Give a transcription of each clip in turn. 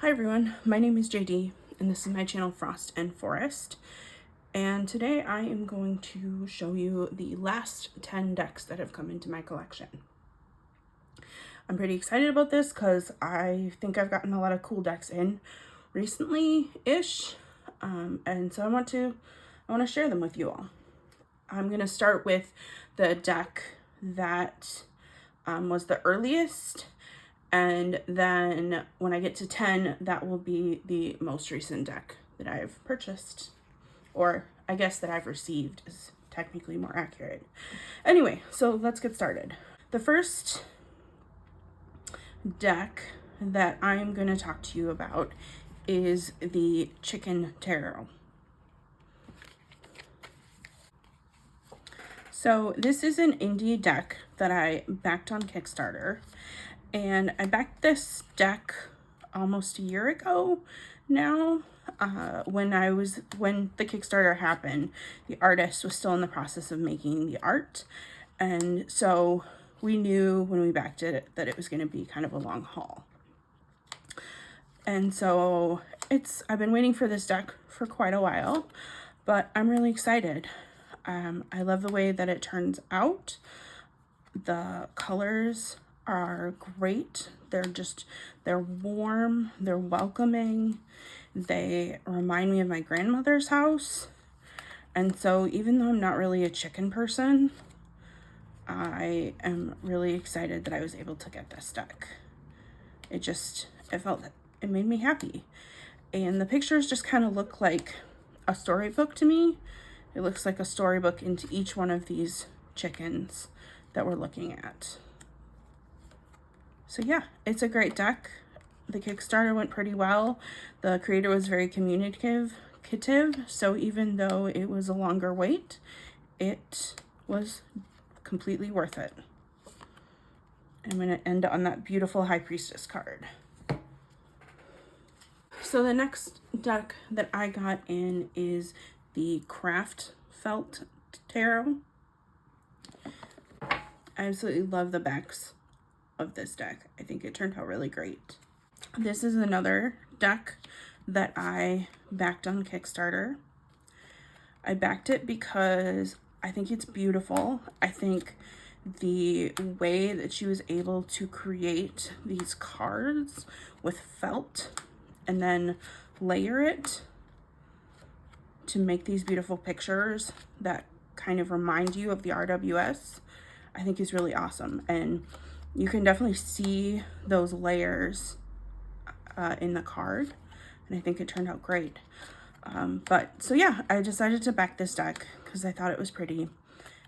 Hi everyone, my name is JD and this is my channel Frost and Forest, and today I am going to show you the last 10 decks that have come into my collection. I'm pretty excited about this because I think I've gotten a lot of cool decks in recently-ish, and so I want to share them with you all. I'm going to start with the deck that was the earliest, and then when I get to 10, that will be the most recent deck that I've purchased, or I guess that I've received is technically more accurate. Anyway, so let's get started. The first deck that I'm going to talk to you about is the Chicken Tarot. So this is an indie deck that I backed on Kickstarter, and I backed this deck almost a year ago now. When the Kickstarter happened, the artist was still in the process of making the art, and so we knew when we backed it that it was going to be kind of a long haul. And so I've been waiting for this deck for quite a while, but I'm really excited. I love the way that it turns out. The colors are great. They're warm, they're welcoming. They remind me of my grandmother's house. And so even though I'm not really a chicken person, I am really excited that I was able to get this deck. It made me happy. And the pictures just kind of look like a storybook to me. It looks like a storybook into each one of these chickens that we're looking at. So yeah, it's a great deck. The Kickstarter went pretty well. The creator was very communicative, so even though it was a longer wait, it was completely worth it. I'm going to end on that beautiful High Priestess card. So the next deck that I got in is the Craft Felt Tarot. I absolutely love the backs of this deck. I think it turned out really great. This is another deck that I backed on Kickstarter. I backed it because I think it's beautiful. I think the way that she was able to create these cards with felt and then layer it to make these beautiful pictures that kind of remind you of the RWS, I think is really awesome. And you can definitely see those layers in the card, and I think it turned out great. So yeah, I decided to back this deck because I thought it was pretty,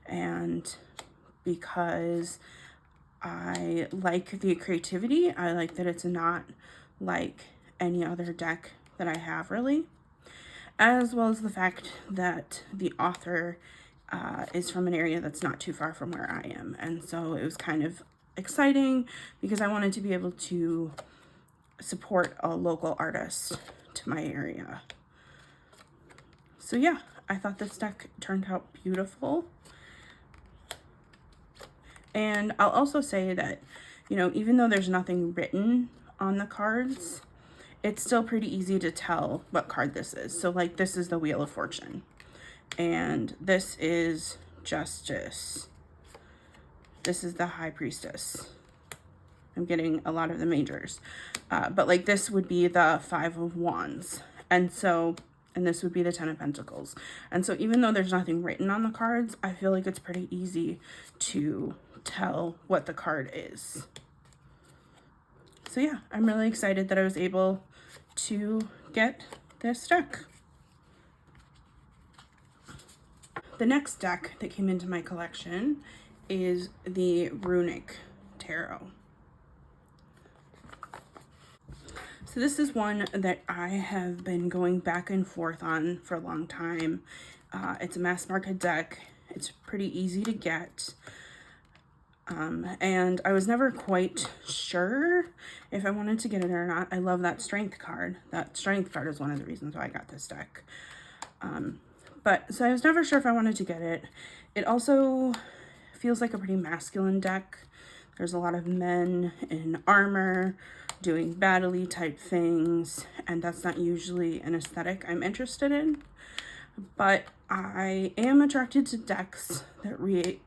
and because I like the creativity. I like that it's not like any other deck that I have really, as well as the fact that the author is from an area that's not too far from where I am. And so it was kind of exciting because I wanted to be able to support a local artist to my area. So yeah, I thought this deck turned out beautiful. And I'll also say that, even though there's nothing written on the cards, it's still pretty easy to tell what card this is. So like, this is the Wheel of Fortune, and this is Justice. This is the High Priestess. I'm getting a lot of the majors, but like this would be the Five of Wands, and this would be the Ten of Pentacles. And so even though there's nothing written on the cards, I feel like it's pretty easy to tell what the card is. So yeah, I'm really excited that I was able to get this deck. The next deck that came into my collection is the Runic Tarot. So this is one that I have been going back and forth on for a long time. It's a mass market deck. It's pretty easy to get. And I was never quite sure if I wanted to get it or not. I love that Strength card. That Strength card is one of the reasons why I got this deck. So I was never sure if I wanted to get it. It also feels like a pretty masculine deck. There's a lot of men in armor, doing battle-y type things, and that's not usually an aesthetic I'm interested in. But I am attracted to decks that relate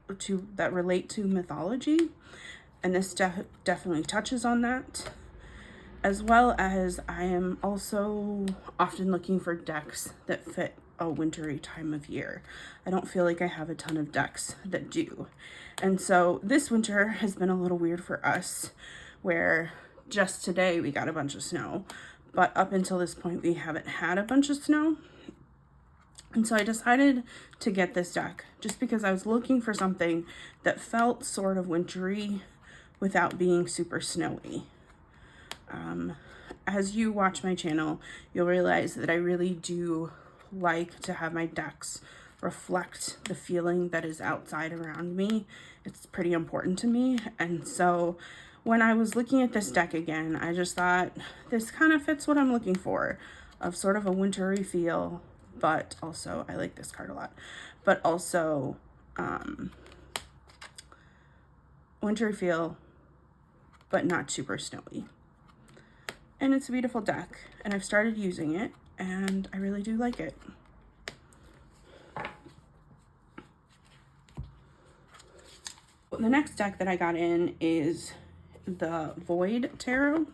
to mythology, and this definitely touches on that, as well as I am also often looking for decks that fit a wintry time of year. I don't feel like I have a ton of decks that do. And so this winter has been a little weird for us, where just today we got a bunch of snow, but up until this point we haven't had a bunch of snow. And so I decided to get this deck just because I was looking for something that felt sort of wintry without being super snowy. As you watch my channel, you'll realize that I really do like to have my decks reflect the feeling that is outside around me. It's pretty important to me. And so when I was looking at this deck again, I just thought this kind of fits what I'm looking for, of sort of a wintry feel, but also, I like this card a lot, but also wintry feel, but not super snowy. And it's a beautiful deck, and I've started using it, and I really do like it. The next deck that I got in is the Void Tarot.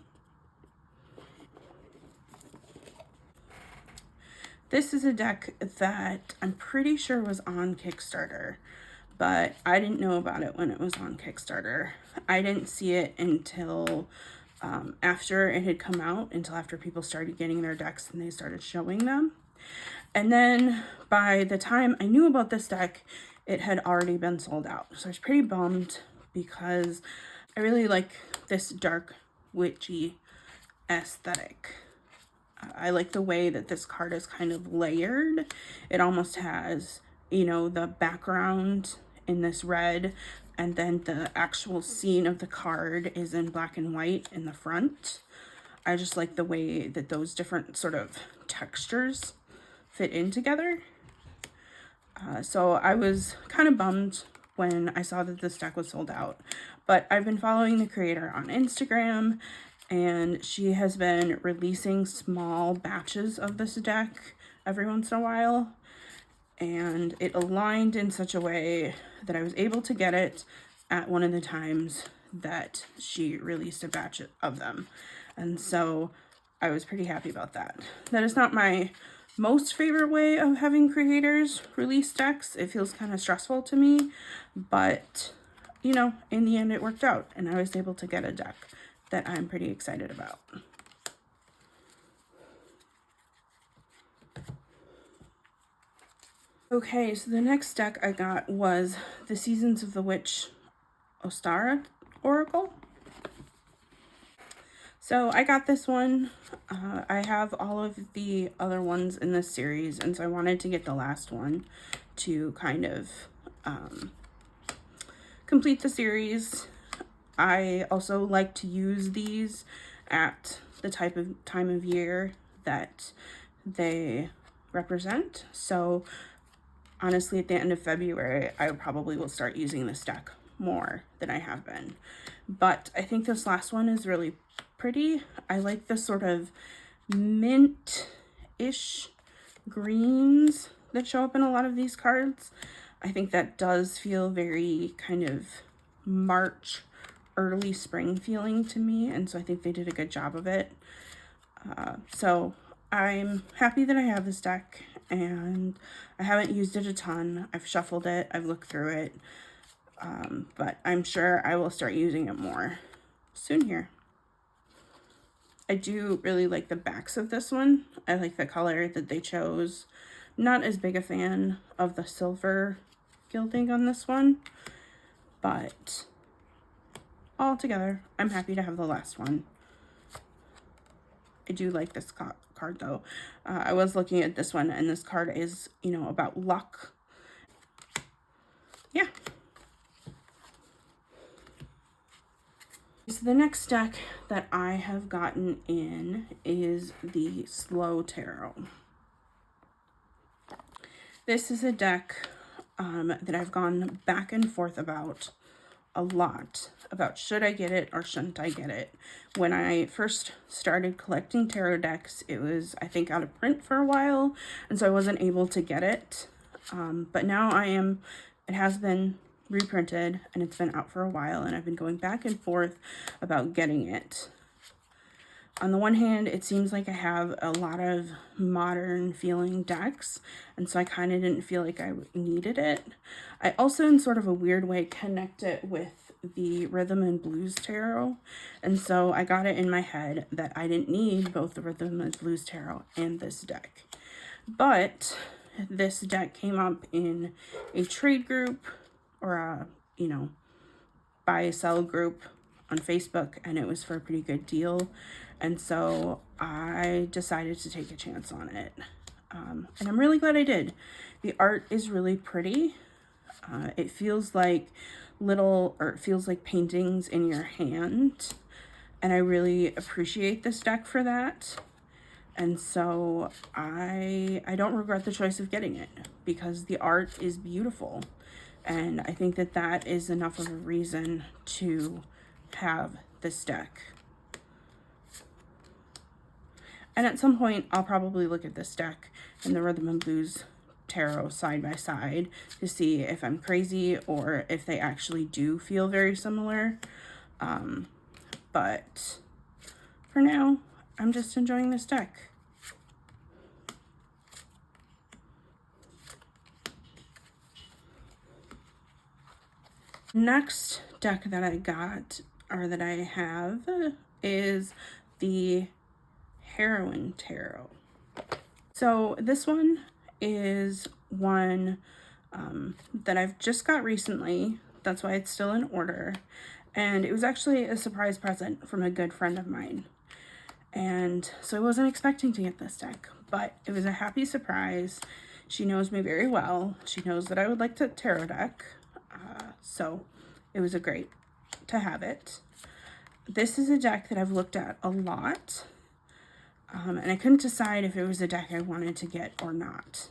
This is a deck that I'm pretty sure was on Kickstarter, but I didn't know about it when it was on Kickstarter. I didn't see it until after it had come out, until after people started getting their decks and they started showing them. And then by the time I knew about this deck, it had already been sold out. So I was pretty bummed because I really like this dark, witchy aesthetic. I like the way that this card is kind of layered. It almost has, you know, the background in this red, and then the actual scene of the card is in black and white in the front. I just like the way that those different sort of textures fit in together. So I was kind of bummed when I saw that this deck was sold out, but I've been following the creator on Instagram, and she has been releasing small batches of this deck every once in a while, and it aligned in such a way that I was able to get it at one of the times that she released a batch of them. And so I was pretty happy about that. That is not my most favorite way of having creators release decks. It feels kind of stressful to me, but you know, in the end it worked out, and I was able to get a deck that I'm pretty excited about. Okay, so the next deck I got was the Seasons of the Witch Ostara Oracle. So I got this one. I have all of the other ones in this series, and so I wanted to get the last one to kind of complete the series. I also like to use these at the time of year that they represent. So honestly, at the end of February, I probably will start using this deck more than I have been. But I think this last one is really pretty. I like the sort of mint-ish greens that show up in a lot of these cards. I think that does feel very kind of March, early spring feeling to me, and so I think they did a good job of it. So I'm happy that I have this deck, and I haven't used it a ton. I've shuffled it, I've looked through it, but I'm sure I will start using it more soon here. I do really like the backs of this one. I like the color that they chose. Not as big a fan of the silver gilding on this one, but altogether, I'm happy to have the last one. I do like this card though. I was looking at this one, and this card is, you know, about luck. Yeah. So the next deck that I have gotten in is the Slow Tarot. This is a deck that I've gone back and forth about a lot about should I get it or shouldn't I get it. When I first started collecting tarot decks, it was, I think, out of print for a while, and so I wasn't able to get it. But now it has been reprinted, and it's been out for a while, and I've been going back and forth about getting it. On the one hand, it seems like I have a lot of modern feeling decks, and so I kind of didn't feel like I needed it. I also, in sort of a weird way, connect it with the Rhythm and Blues Tarot, and so I got it in my head that I didn't need both the Rhythm and Blues Tarot and this deck. But this deck came up in a trade group, or a, buy sell group on Facebook, and it was for a pretty good deal. And so I decided to take a chance on it. And I'm really glad I did. The art is really pretty. It feels like it feels like paintings in your hand. And I really appreciate this deck for that. And so I don't regret the choice of getting it, because the art is beautiful. And I think that that is enough of a reason to have this deck. And at some point, I'll probably look at this deck and the Rhythm and Blues Tarot side by side to see if I'm crazy or if they actually do feel very similar. But for now, I'm just enjoying this deck. Next deck that I got, or that I have, is the Heroine Tarot. So this one is one that I've just got recently. That's why it's still in order. And it was actually a surprise present from a good friend of mine. And so I wasn't expecting to get this deck, but it was a happy surprise. She knows me very well. She knows that I would like to tarot deck. So it was great to have it. This is a deck that I've looked at a lot. And I couldn't decide if it was a deck I wanted to get or not.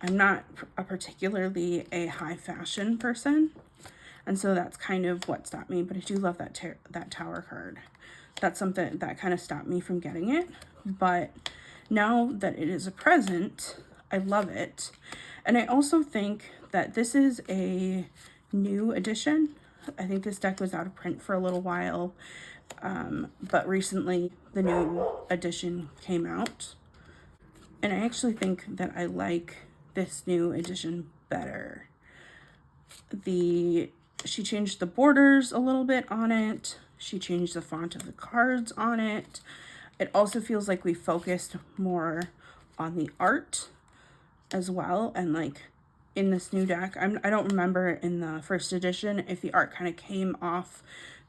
I'm not particularly a high fashion person, and so that's kind of what stopped me, but I do love that Tower card. That's something that kind of stopped me from getting it, but now that it is a present, I love it. And I also think that this is a new edition. I think this deck was out of print for a little while, but recently the new edition came out, and I actually think that I like this new edition better. She changed the borders a little bit on it. She changed the font of the cards on it. It also feels like we focused more on the art as well, and like in this new deck, I don't remember in the first edition if the art kind of came off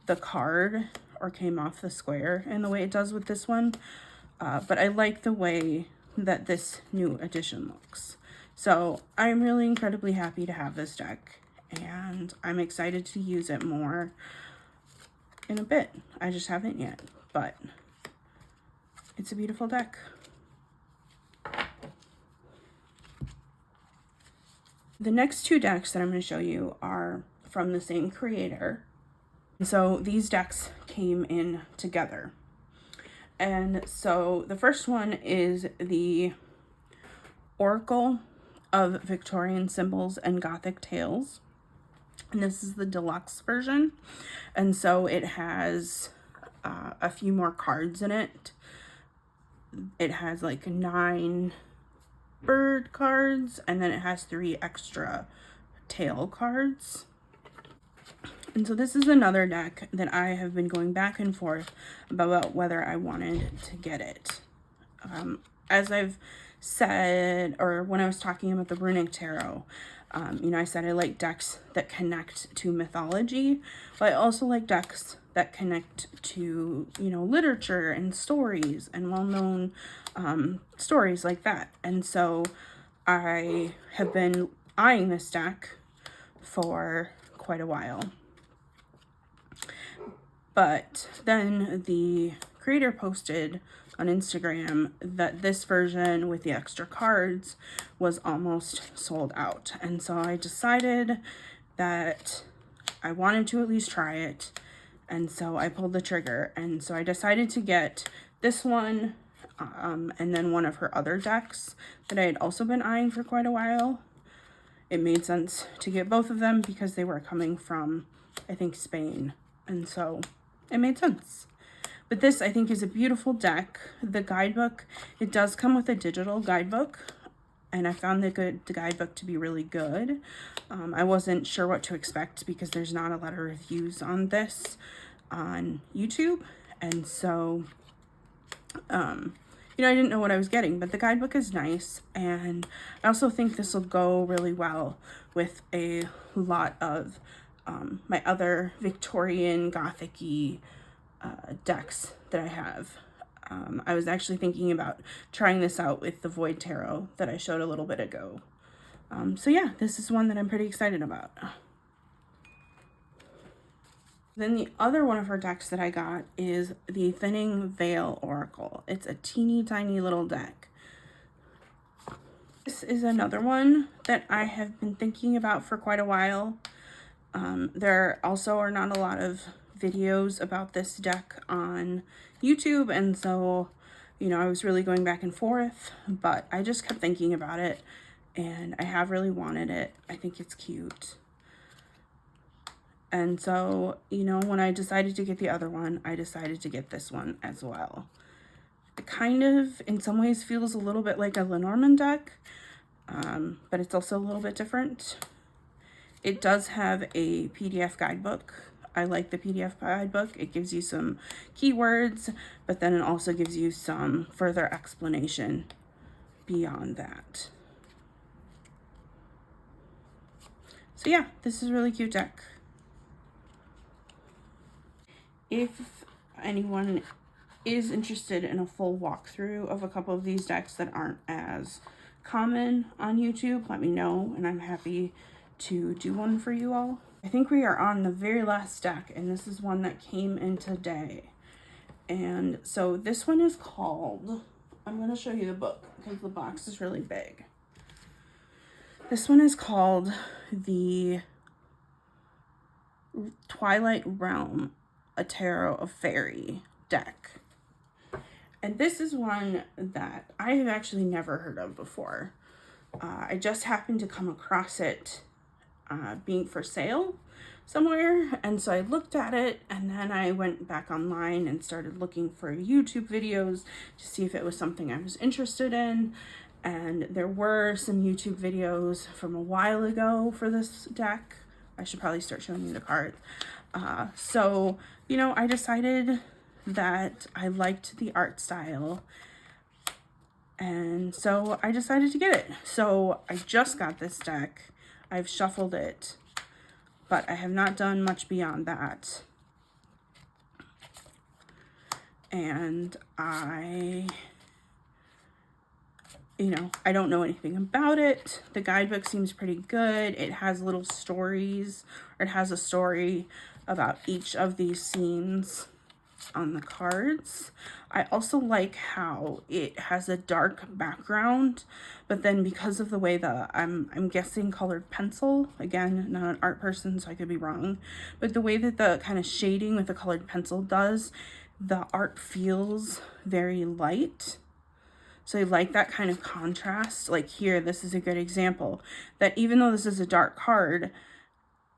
the card or came off the square in the way it does with this one. But I like the way that this new edition looks. So I'm really incredibly happy to have this deck, and I'm excited to use it more in a bit. I just haven't yet, but it's a beautiful deck. The next two decks that I'm going to show you are from the same creator. So these decks came in together. And so the first one is the Oracle of Victorian Symbols and Gothic Tales. And this is the deluxe version. And so it has a few more cards in it. It has like 9 bird cards, and then it has 3 extra tail cards. And so this is another deck that I have been going back and forth about whether I wanted to get it. As I've said, or when I was talking about the Runic Tarot, I said I like decks that connect to mythology, but I also like decks that connect to, literature and stories and well-known stories like that. And so I have been eyeing this deck for quite a while. But then the creator posted on Instagram that this version with the extra cards was almost sold out. And so I decided that I wanted to at least try it. And so I pulled the trigger. And so I decided to get this one and then one of her other decks that I had also been eyeing for quite a while. It made sense to get both of them because they were coming from, I think, Spain. And so it made sense. But this, I think, is a beautiful deck. The guidebook, it does come with a digital guidebook. And I found the guidebook to be really good. I wasn't sure what to expect because there's not a lot of reviews on this on YouTube. And so, you know, I didn't know what I was getting, but the guidebook is nice. And I also think this will go really well with a lot of my other Victorian Gothic-y decks that I have. I was actually thinking about trying this out with the Void Tarot that I showed a little bit ago. So yeah, this is one that I'm pretty excited about. Then the other one of her decks that I got is the Thinning Veil Oracle. It's a teeny tiny little deck. This is another one that I have been thinking about for quite a while. There also are not a lot of videos about this deck on YouTube, and so, you know, I was really going back and forth, but I just kept thinking about it, and I have really wanted it. I think it's cute. And so, you know, when I decided to get the other one, I decided to get this one as well. It kind of, in some ways, feels a little bit like a Lenormand deck, but it's also a little bit different. It does have a PDF guidebook. I like the PDF guidebook. It gives you some keywords, but then it also gives you some further explanation beyond that. So yeah, this is a really cute deck. If anyone is interested in a full walkthrough of a couple of these decks that aren't as common on YouTube, let me know, and I'm happy to do one for you all. I think we are on the very last deck, and this is one that came in today. And so this one is called, I'm going to show you the book because the box is really big. This one is called the Twilight Realm, a Tarot of Fairy deck. And this is one that I have actually never heard of before. I just happened to come across it being for sale somewhere, and so I looked at it, and then I went back online and started looking for YouTube videos to see if it was something I was interested in. And there were some YouTube videos from a while ago for this deck. I should probably start showing you the cards. So, you know, I decided that I liked the art style, and so I decided to get it. So I just got this deck. I've shuffled it, but I have not done much beyond that. And you know, I don't know anything about it. The guidebook seems pretty good. It has little stories, or it has a story about each of these scenes on the cards. I also like how it has a dark background, but then because of the way I'm guessing colored pencil, again, not an art person, so I could be wrong, but the way that the kind of shading with the colored pencil does, the art feels very light. So I like that kind of contrast. Like here, this is a good example that even though this is a dark card,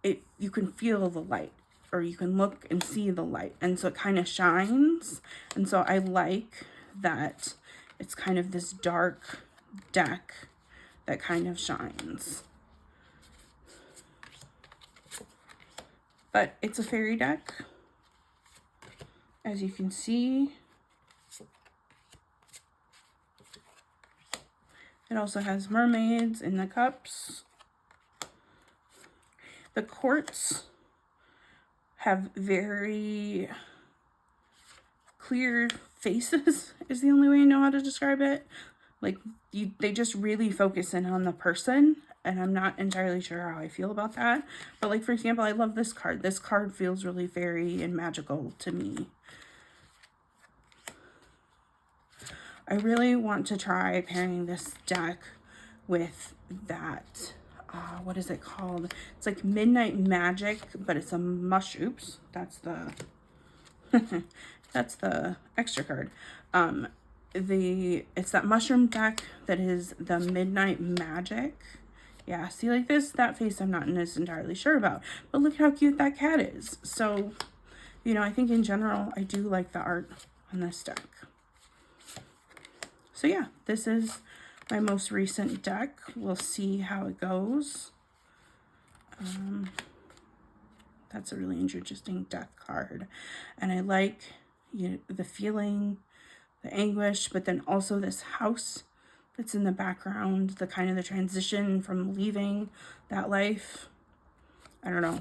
you can feel the light, or you can look and see the light, and so it kind of shines. And so I like that it's kind of this dark deck that kind of shines. But it's a fairy deck, as you can see. It also has mermaids in the cups. The quartz have very clear faces, is the only way I know how to describe it. Like, they just really focus in on the person, and I'm not entirely sure how I feel about that. But like, for example, I love this card. This card feels really fairy and magical to me. I really want to try pairing this deck with that what is it called? It's like Midnight Magic, but it's a oops, that's the, that's the extra card. It's that mushroom deck that is the Midnight Magic. Yeah, see, like that face I'm not entirely sure about, but look how cute that cat is. So, you know, I think in general, I do like the art on this deck. So yeah, this is my most recent deck. We'll see how it goes. That's a really interesting deck card. And I like the feeling, the anguish, but then also this house that's in the background, the kind of the transition from leaving that life. I don't know.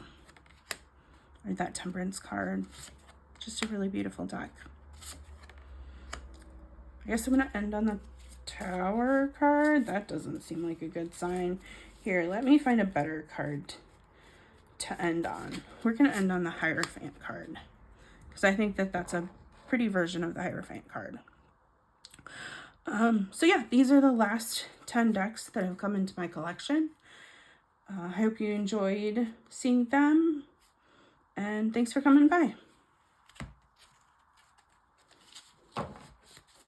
Or that Temperance card. Just a really beautiful deck. I guess I'm going to end on the Tower card. That doesn't seem like a good sign. Here, let me find a better card to end on. We're going to end on the Hierophant card, because I think that that's a pretty version of the Hierophant card. So yeah, these are the last 10 decks that have come into my collection. I hope you enjoyed seeing them, and thanks for coming by.